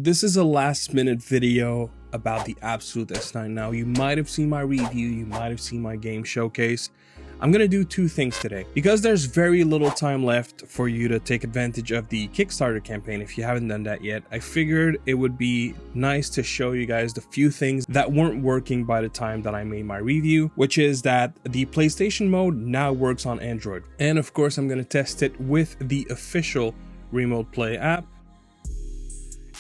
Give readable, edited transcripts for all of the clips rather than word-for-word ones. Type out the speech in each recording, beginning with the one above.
This is a last minute video about the Abxylute S9. Now, you might have seen my review, you might have seen my game showcase. I'm gonna do two things today. Because there's very little time left for you to take advantage of the Kickstarter campaign if you haven't done that yet, I figured it would be nice to show you guys the few things that weren't working by the time that I made my review, which is that the PlayStation mode now works on Android. And of course, I'm gonna test it with the official Remote Play app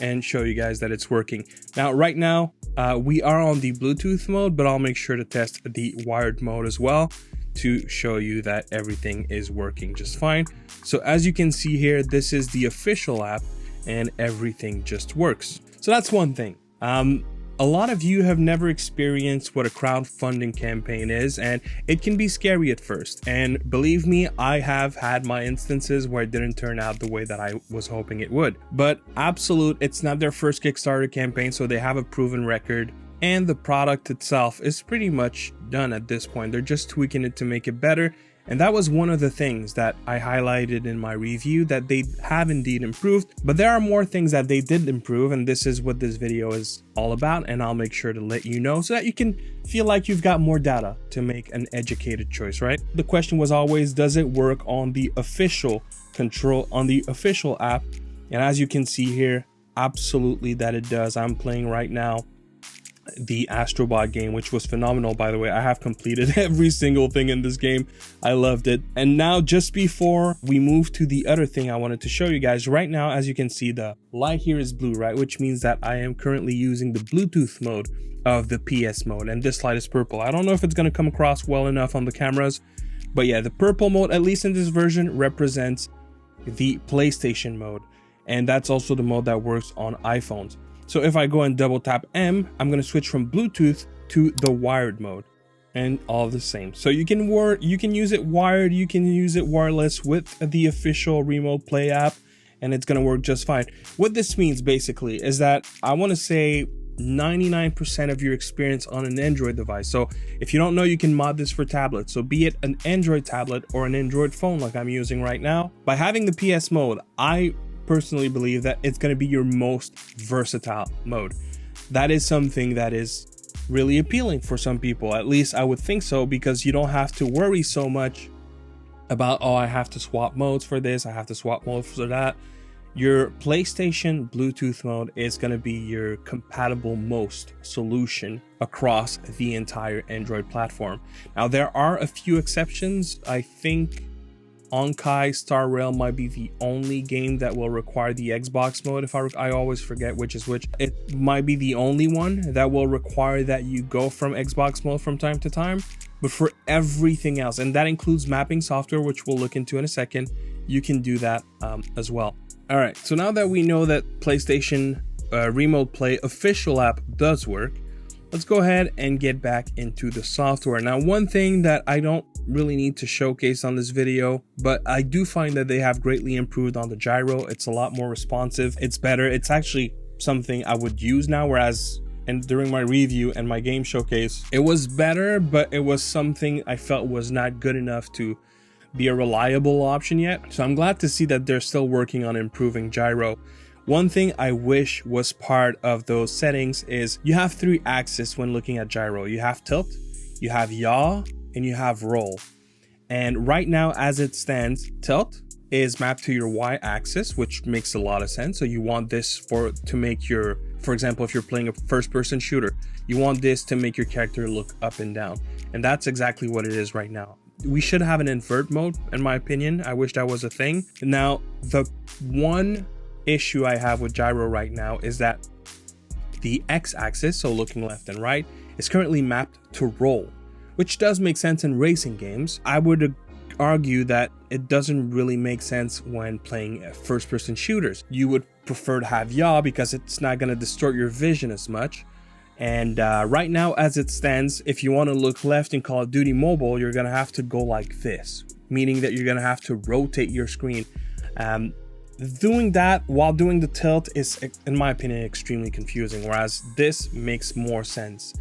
and show you guys that it's working. Now, right now, we are on the Bluetooth mode, but I'll make sure to test the wired mode as well to show you that everything is working just fine. So as you can see here, this is the official app and everything just works. So that's one thing. A lot of you have never experienced what a crowdfunding campaign is, and it can be scary at first. And believe me, I have had my instances where it didn't turn out the way that I was hoping it would. But Abxylute, it's not their first Kickstarter campaign, so they have a proven record. And the product itself is pretty much done at this point. They're just tweaking it to make it better. And that was one of the things that I highlighted in my review, that they have indeed improved, but there are more things that they did improve, and this is what this video is all about, and I'll make sure to let you know so that you can feel like you've got more data to make an educated choice, right? The question was always, does it work on the official app? And as you can see here, absolutely that it does. I'm playing right now the Astrobot game, which was phenomenal, by the way. I have completed every single thing in this game. I loved it. And now, just before we move to the other thing I wanted to show you guys, right now, as you can see, the light here is blue, right? Which means that I am currently using the Bluetooth mode of the PS mode, and this light is purple. I don't know if it's going to come across well enough on the cameras, but yeah, the purple mode, at least in this version, represents the PlayStation mode, and that's also the mode that works on iPhones. So if I go and double tap M, I'm going to switch from Bluetooth to the wired mode, and all the same. So you can use it wired, you can use it wireless with the official Remote Play app, and it's going to work just fine. What this means basically is that I want to say 99% of your experience on an Android device. So if you don't know, you can mod this for tablets. So be it an Android tablet or an Android phone like I'm using right now, by having the PS mode, I personally believe that it's going to be your most versatile mode. That is something that is really appealing for some people. At least I would think so, because you don't have to worry so much about, oh, I have to swap modes for this, I have to swap modes for that. Your PlayStation Bluetooth mode is going to be your compatible most solution across the entire Android platform. Now, there are a few exceptions. I think Onkai Star Rail might be the only game that will require the Xbox mode. If I always forget which is which. It might be the only one that will require that you go from Xbox mode from time to time. But for everything else, and that includes mapping software, which we'll look into in a second, you can do that as well. All right, so now that we know that PlayStation Remote Play official app does work, let's go ahead and get back into the software. Now, one thing that I don't really need to showcase on this video, but I do find that they have greatly improved on the gyro. It's a lot more responsive. It's better. It's actually something I would use now, whereas during my review and my game showcase, it was better, but it was something I felt was not good enough to be a reliable option yet. So I'm glad to see that they're still working on improving gyro. One thing I wish was part of those settings is you have 3 axes when looking at gyro. You have tilt, you have yaw, and you have roll. And right now, as it stands, tilt is mapped to your Y axis, which makes a lot of sense. So you want this to make your, for example, if you're playing a first-person shooter, you want this to make your character look up and down. And that's exactly what it is right now. We should have an invert mode, in my opinion. I wish that was a thing. Now, the one issue I have with gyro right now is that the X axis, so looking left and right, is currently mapped to roll, which does make sense in racing games. I would argue that it doesn't really make sense when playing first-person shooters. You would prefer to have yaw because it's not going to distort your vision as much. And right now, as it stands, if you want to look left in Call of Duty Mobile, you're going to have to go like this, meaning that you're going to have to rotate your screen. Doing that while doing the tilt is, in my opinion, extremely confusing, whereas this makes more sense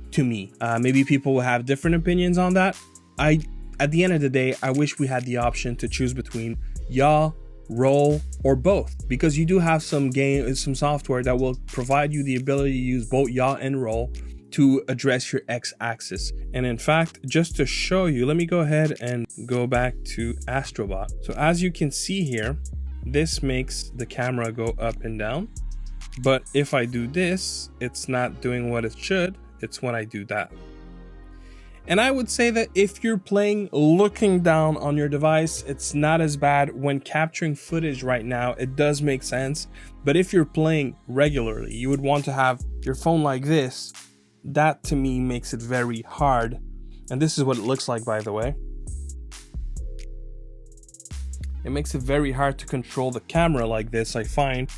to me. Maybe people will have different opinions on that. At the end of the day, I wish we had the option to choose between yaw roll, or both, because you do have some software that will provide you the ability to use both yaw and roll to address your x-axis. And in fact, just to show you, let me go ahead and go back to Astrobot. So as you can see here, this makes the camera go up and down. But if I do this, it's not doing what it should. It's when I do that. And I would say that if you're playing looking down on your device, it's not as bad. When capturing footage right now, it does make sense. But if you're playing regularly, you would want to have your phone like this. That to me makes it very hard. And this is what it looks like, by the way. It makes it very hard to control the camera like this, I find.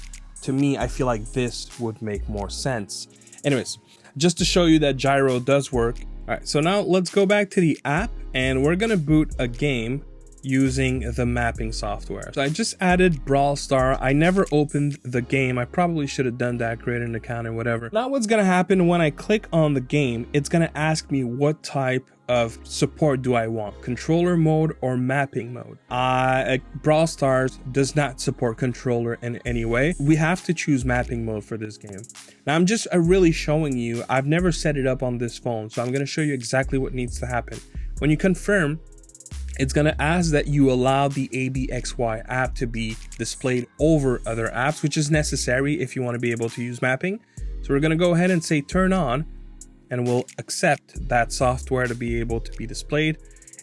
To me, I feel like this would make more sense. Anyways, just to show you that gyro does work. All right, so now let's go back to the app and we're gonna boot a game using the mapping software. So I just added Brawl Star. I never opened the game. I probably should have done that, created an account and whatever. Now what's gonna happen when I click on the game, it's gonna ask me what type of support do I want, controller mode or mapping mode. Brawl Stars does not support controller in any way. We have to choose mapping mode for this game. Now I'm just really showing you, I've never set it up on this phone, so I'm going to show you exactly what needs to happen. When you confirm, it's going to ask that you allow the ABXY app to be displayed over other apps, which is necessary if you want to be able to use mapping. So we're going to go ahead and say turn on, and we'll accept that software to be able to be displayed.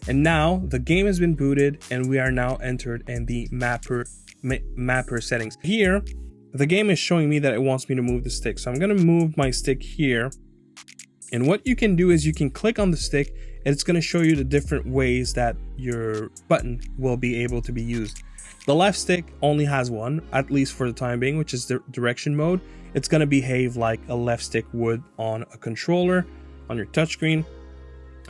And now the game has been booted and we are now entered in the mapper settings. Here, the game is showing me that it wants me to move the stick. So I'm gonna move my stick here. And what you can do is you can click on the stick and it's gonna show you the different ways that your button will be able to be used. The left stick only has one, at least for the time being, which is the direction mode. It's going to behave like a left stick would on a controller on your touchscreen.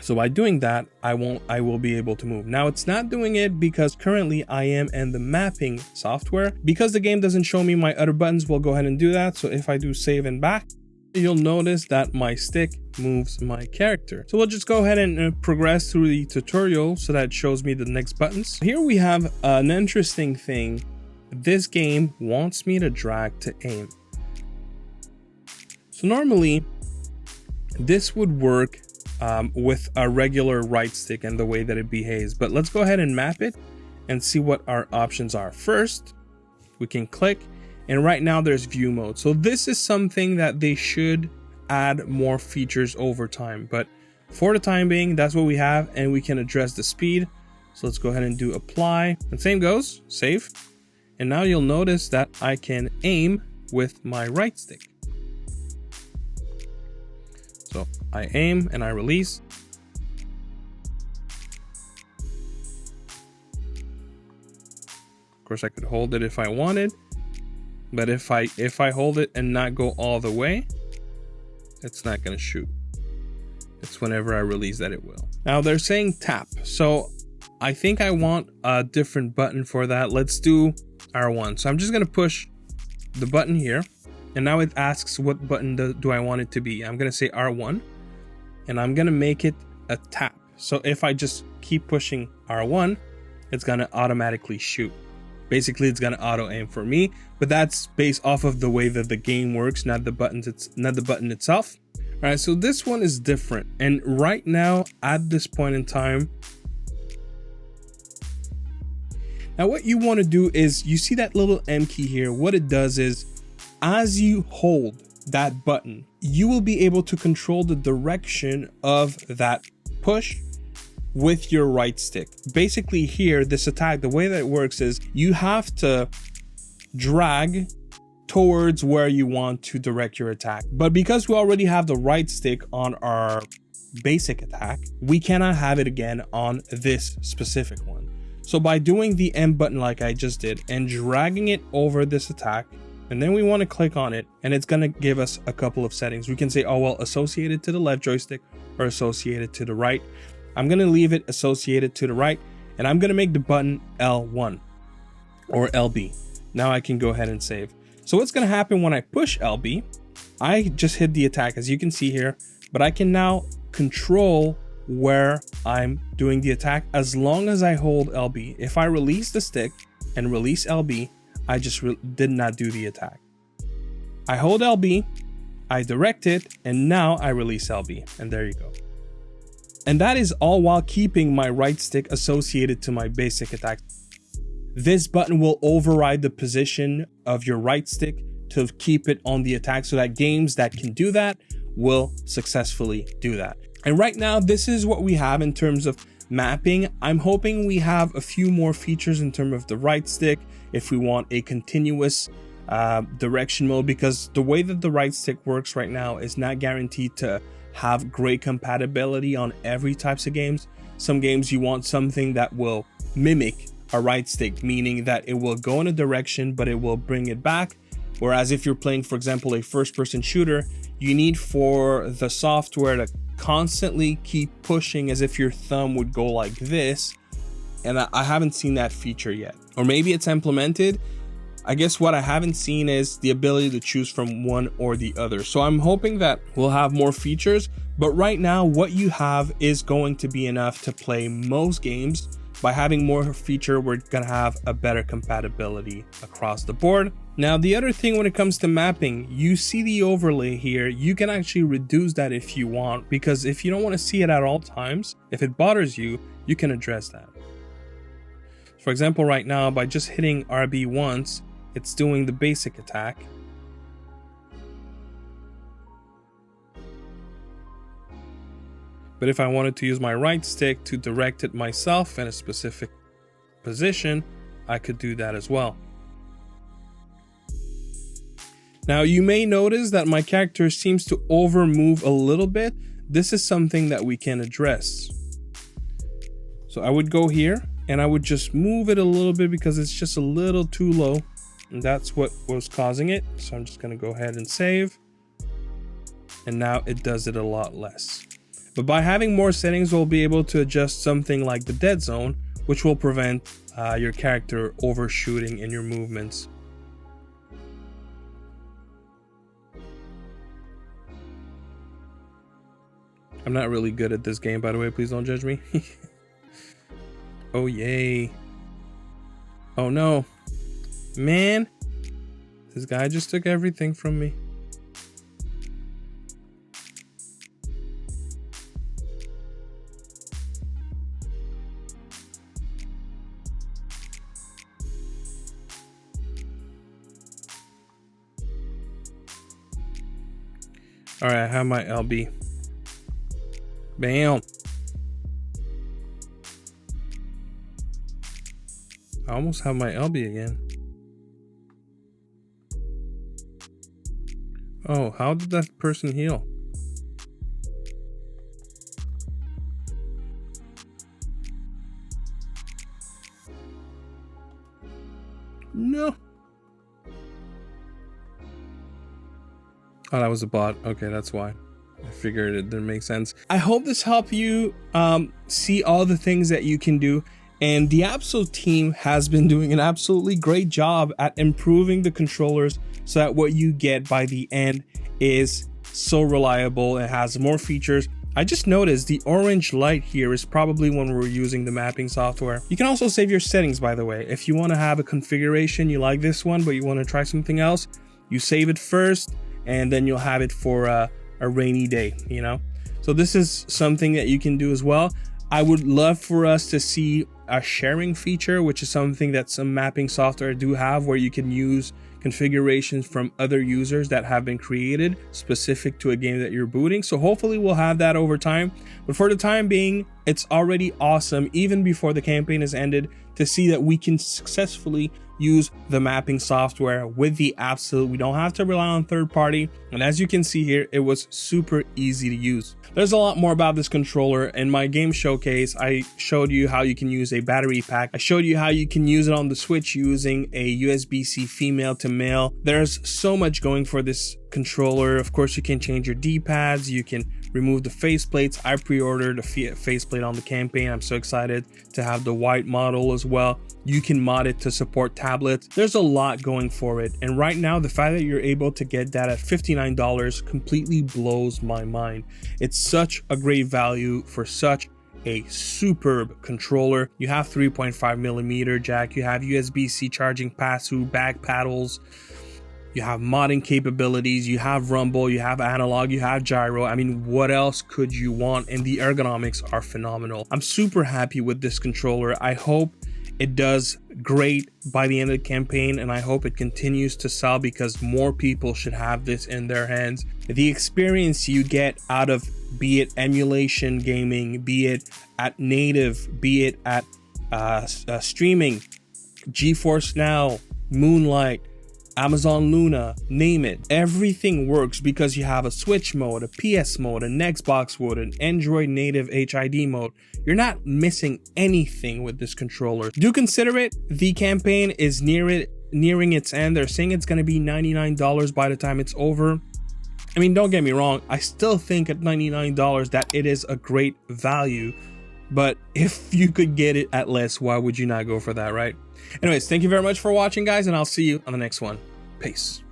So by doing that, I will be able to move. Now it's not doing it because currently I am in the mapping software. Because the game doesn't show me my other buttons, we'll go ahead and do that. So if I do save and back, you'll notice that my stick moves my character. So we'll just go ahead and progress through the tutorial so that it shows me the next buttons. Here we have an interesting thing. This game wants me to drag to aim. So normally this would work with a regular right stick and the way that it behaves, but let's go ahead and map it and see what our options are. First, we can click, and right now there's view mode. So this is something that they should add more features over time, but for the time being, that's what we have, and we can address the speed. So let's go ahead and do apply, and same goes, save. And now you'll notice that I can aim with my right stick. So I aim and I release. Of course, I could hold it if I wanted, but if I hold it and not go all the way, it's not going to shoot. It's whenever I release that it will. Now they're saying tap, so I think I want a different button for that. Let's do R1. So I'm just going to push the button here. And now it asks what button do I want it to be. I'm going to say R1 and I'm going to make it a tap. So if I just keep pushing R1, it's going to automatically shoot. Basically, it's going to auto aim for me, but that's based off of the way that the game works, not the button itself. All right, so this one is different. And right now at this point in time, now what you want to do is you see that little M key here. What it does is, as you hold that button, you will be able to control the direction of that push with your right stick. Basically here, this attack, the way that it works is you have to drag towards where you want to direct your attack. But because we already have the right stick on our basic attack, we cannot have it again on this specific one. So by doing the M button like I just did and dragging it over this attack, and then we want to click on it, and it's going to give us a couple of settings. We can say, oh, well, associated to the left joystick or associated to the right. I'm going to leave it associated to the right, and I'm going to make the button L1 or LB. Now I can go ahead and save. So what's going to happen when I push LB, I just hit the attack, as you can see here, but I can now control where I'm doing the attack as long as I hold LB. If I release the stick, and release LB, I just did not do the attack. I hold LB, I direct it, and now I release LB, and there you go. And that is all while keeping my right stick associated to my basic attack. This button will override the position of your right stick to keep it on the attack, so that games that can do that will successfully do that. And right now, this is what we have in terms of mapping. I'm hoping we have a few more features in terms of the right stick if we want a continuous direction mode, because the way that the right stick works right now is not guaranteed to have great compatibility on every types of games. Some games you want something that will mimic a right stick, meaning that it will go in a direction but it will bring it back. Whereas if you're playing, for example, a first-person shooter, you need for the software to constantly keep pushing as if your thumb would go like this, and I haven't seen that feature yet. Or maybe it's implemented. I guess what I haven't seen is the ability to choose from one or the other. So I'm hoping that we'll have more features, but right now what you have is going to be enough to play most games. By having more feature, we're gonna have a better compatibility across the board. Now, the other thing when it comes to mapping, you see the overlay here. You can actually reduce that if you want, because if you don't want to see it at all times, if it bothers you, you can address that. For example, right now, by just hitting RB once, it's doing the basic attack. But if I wanted to use my right stick to direct it myself in a specific position, I could do that as well. Now, you may notice that my character seems to over move a little bit. This is something that we can address. So I would go here and I would just move it a little bit because it's just a little too low. And that's what was causing it. So I'm just going to go ahead and save. And now it does it a lot less. But by having more settings, we'll be able to adjust something like the dead zone, which will prevent your character overshooting in your movements. I'm not really good at this game, by the way. Please don't judge me. Oh, yay. Oh, no. Man. This guy just took everything from me. All right, I have my LB. Bam. I almost have my LB again. Oh, how did that person heal? No. Oh, that was a bot. Okay, that's why. I figured it didn't make sense. I hope this helped you see all the things that you can do. And the Abxylute team has been doing an absolutely great job at improving the controllers so that what you get by the end is so reliable. It has more features. I just noticed the orange light here is probably when we're using the mapping software. You can also save your settings, by the way. If you want to have a configuration, you like this one, but you want to try something else, you save it first, and then you'll have it for a rainy day, you know? So this is something that you can do as well. I would love for us to see a sharing feature, which is something that some mapping software do have, where you can use configurations from other users that have been created specific to a game that you're booting. So hopefully we'll have that over time. But for the time being, it's already awesome, even before the campaign has ended, to see that we can successfully use the mapping software with the Abxylute. We don't have to rely on third party. And as you can see here, it was super easy to use. There's a lot more about this controller. In my game showcase, I showed you how you can use a battery pack. I showed you how you can use it on the Switch using a USB-C female to male. There's so much going for this controller. Of course, you can change your D-pads. You can remove the faceplates. I pre-ordered a faceplate on the campaign. I'm so excited to have the white model as well. You can mod it to support tablets. There's a lot going for it. And right now, the fact that you're able to get that at $59 completely blows my mind. It's such a great value for such a superb controller. You have 3.5mm jack, you have USB-C charging pass-through, back paddles, you have modding capabilities, you have rumble, you have analog, you have gyro. I mean, what else could you want? And the ergonomics are phenomenal. I'm super happy with this controller. I hope it does great by the end of the campaign, and I hope it continues to sell because more people should have this in their hands. The experience you get out of, be it emulation gaming, be it at native, be it at streaming, GeForce Now, Moonlight, Amazon Luna, name it. Everything works because you have a Switch mode, a PS mode, an Xbox mode, an Android native HID mode. You're not missing anything with this controller. Do consider it. The campaign is nearing its end. They're saying it's going to be $99 by the time it's over. I mean, don't get me wrong. I still think at $99 that it is a great value. But if you could get it at less, why would you not go for that, right? Anyways, thank you very much for watching, guys, and I'll see you on the next one. Peace.